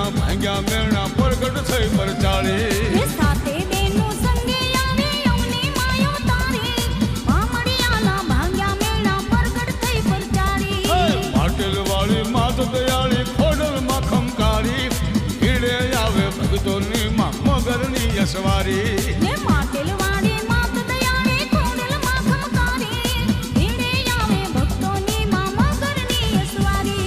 મેણા ભાંગ્યા મેણા પ્રગટ થઈ પરચાળી સાથે બેનું સંગે આવે અવની માયો તારી મામડિયાના ભાંગ્યા મેણા પ્રગટ થઈ પરચાળી પાટેલ વાળી માત દયાળી ખોડલ માં ખમકારી ભીડે આવે ભક્તોની માં મગરની યસવારી હે પાટેલ વાળી માત દયાળી ખોડલ માં ખમકારી ભીડે આવે ભક્તોની માં મગરની યસવારી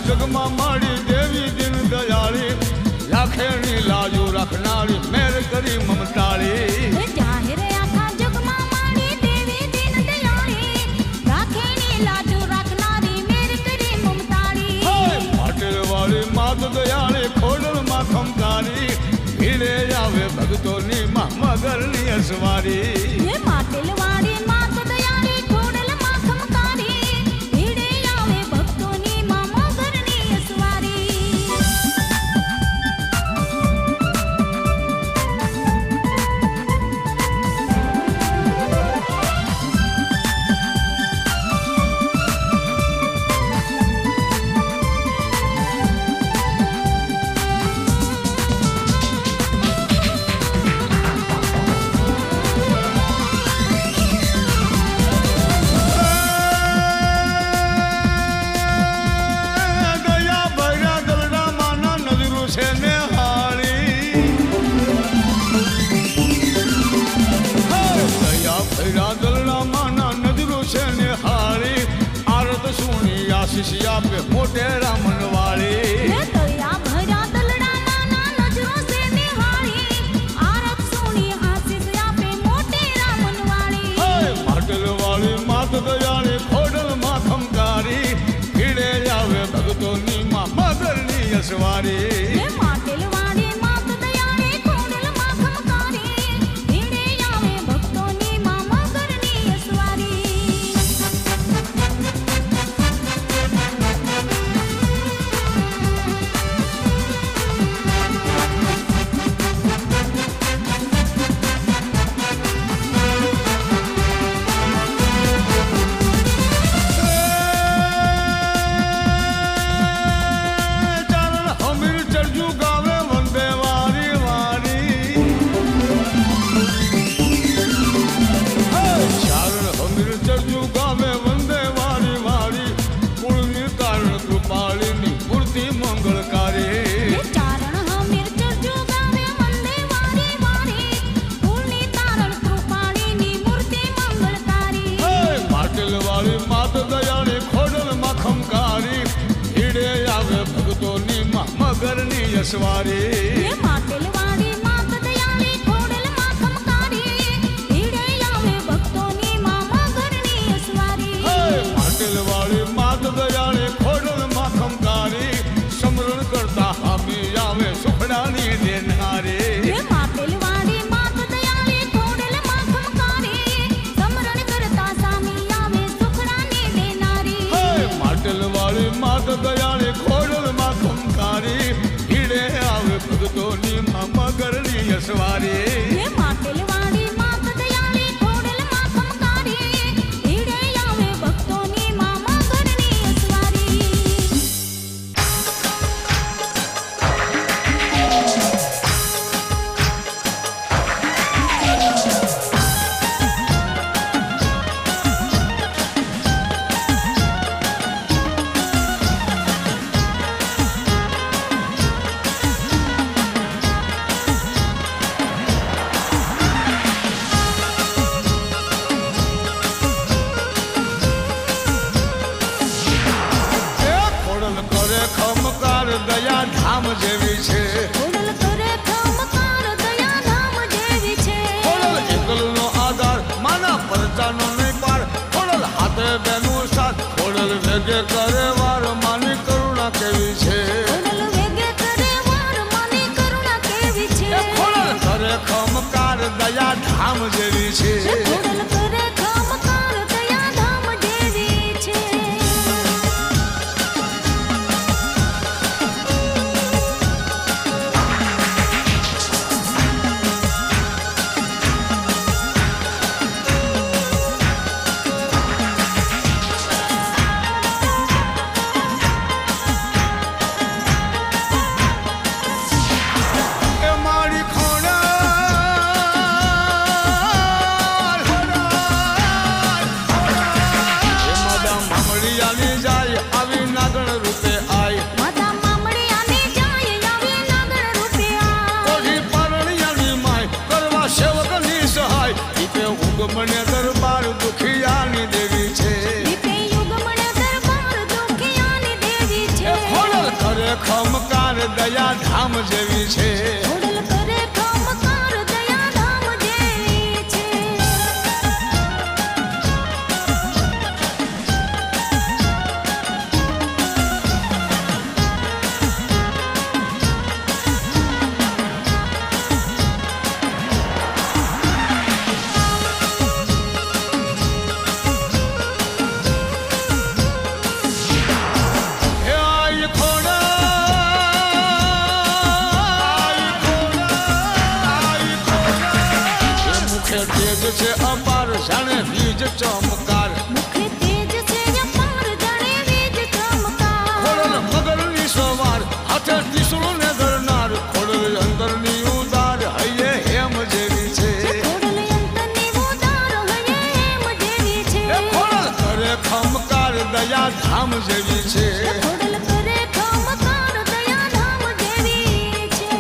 જગમાં માડી દેવી દિન દયાળી લાખેની લાજુ રાખનારી મેર કરી મમતાળી જાહેર આખા જગમાં માડી દેવી દિન દયાળી રાખેની લાજુ રાખનારી મેર કરી મમતાળી પાટેલ વાળી માત દયાળી ખોડલ માં ખમકારી ભીડે આવે ભક્તોની માં મગરની અસવારી હે પાટેલ વાળી માત દયાળી ખોડલ માં ખમકારી ભીડે આવે ભક્તોની માં મગરની અસવારી આશીષ આપે મોટેરા મનવાળી હે તળિયા ભર્યા દલડાના ના નજરો સે નિહાળી આરત સુણી આશીષ આપે મોટેરા મનવાળી પાટલ વાળી માત દયાળી ખોડલ માં ખમકારી ભીડે આવે ભક્તોની માં મગરની યસવારી હે પાટેલ વાળી માત દયાળી ખોડલ માં ખમકારી ભીડે આવે ભક્તોની માં મગરની યસવારી મગરની યસવારી હે પાટેલ વાળી માત દયાળી ખોડલ માં ખમકારી ભીડે આવે ભક્તોની માં મગરની યસવારી પાટેલ વાળી માત દયાળી ખોડલ માં ખમકારી સમરણ કરતા હામી આવે સુખડાની દેનારી હે પાટેલ વાળી માત દયાળી ખોડલ માં ખમકારી સમરણ કરતા સામી આવે સુખડાની દેનારી પાટેલ વાળી માત દયાળી ખોડલ માં ખમકારી ભીડે આવે ભક્તોની માં મગરની યસવારી હે પાટેલ વાળી માત દયાળી ખોડલ માં ખમકારી ભીડે આવે ભક્તોની માં મગરની યસવારી દયા ધામ જેવી છે ખોડલ કરે ખમકાર દયા ધામ જેવી છે ખોડલ એકલનો આધાર માના પરચાનો નહીં પાર ખોડલ હાથે બેનું સાથ ખોડલ વેગે કરે વાર માની કરુણા કેવી છે ખોડલ વેગે કરે વાર માની જેવી છે. ખોડલ કરે ખમકાર દયા ધામ જેવી છે. એ મારી ખોડલ એ માદા મામડિયાની જાય આવી નાગણ રૂપે આય. માતા મામડિયાની જાય આવી નાગણ રૂપે આય. કોઢી પરણિયાની માય કરવા સેવકની સહાય. દીપે ઉગમણે દરબાર દુખિયાની દેવી છે. દીપે યુગમણે દરબાર દુખિયાની દેવી એ છે. ખોડલ કરે ખમકાર દયા ધામ જેવી છે. ખોડલ કરે ખમકાર દયા ધામ જેવી છે. હે આઈ ખોડલ એ મુખે તેજ છે અપાર જાણે વીજ ચમકાર. મુખે તેજ છે અપાર જાણે વીજ ચમકાર. ખોડલ મગરની સવાર હાથે ત્રિશુળ ને ધરનાર. ખોડલ અંતરની ઉદાર હૈયે હેમ જેવી છે. ખોડલ અંતરની ઉદાર હૈયે હેમ જેવી છે. એ ખોડલ કરે ખમકાર દયા ધામ જેવી છે. ખોડલ કરે ખમકાર દયા ધામ જેવી છે.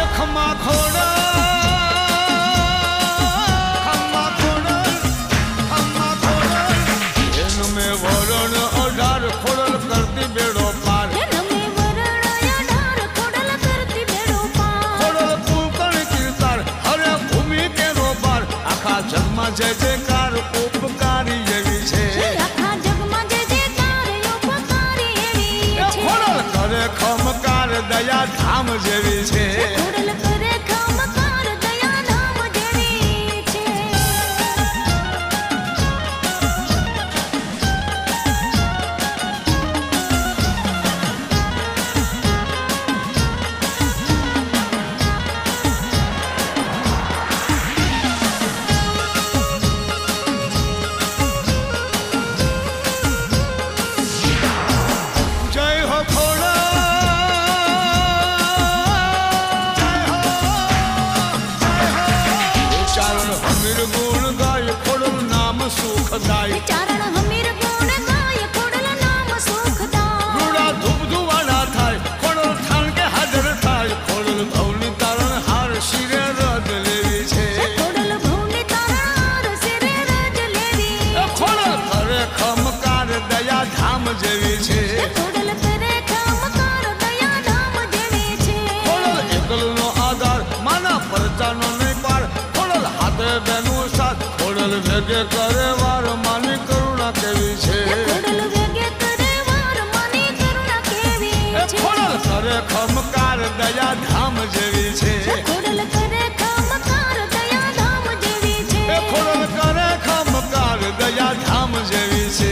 એ ખમા ખોડલ એનું મેં વરણ 18 ખોડલ કરતી બેડો પાર. નમે વરણ અઢાર ખોડલ કરતી બેડો પાર. ખોડલ કુંકણ કીર્તાર હરે ભૂમિ કેરો પાર. આખા જગમાં જય જયકાર ઉપકારી એવી છે. આખા જગમાં જય જયકાર ઉપકારી એવી એ છે. ખોડલ કરે ખમકાર દયા ધામ જેવી છે. ખોડલ કરે ખમકાર દયા ધામ જેવી છે. જય હો ખોડલ જય હો ચારણ હમીર ગુણ ગાય ખોડલ નામ સુખદાય. ચારણ હમીર ગુણ ગાય ખોડલ નામ સુખદાય. રૂડા ધૂપ ધુવાડા થાય ખોડલ થાન કે હાજર થાય. ખોડલ ભવની તારણ હાર શિરે રદ લેવી છે. ખોડલ ભવની તારણ શિરે રજ લેવી એ ખોડલ કરે ખમકાર દયા ધામ જેવી છે. ખોડલ કરે ખમકાર દયા ધામ જેવી છે. ખોડલ એકલનો આધાર માના પરચાનો નહીં પાર. ખોડલ હાથે બેનું સાથ ખોડલ ભેગે કરે વાર માની કરુણા કેવી છે. ખોડલ વેગે કરે વાર માની કરુણા કેવી એ છે. ખોડલ કરે ખમકાર દયા ધામ જેવી છે. ખોડલ કરે ખમકાર દયા ધામ જેવી છે. એ ખોડલ કરે ખમકાર દયા ધામ જેવી છે.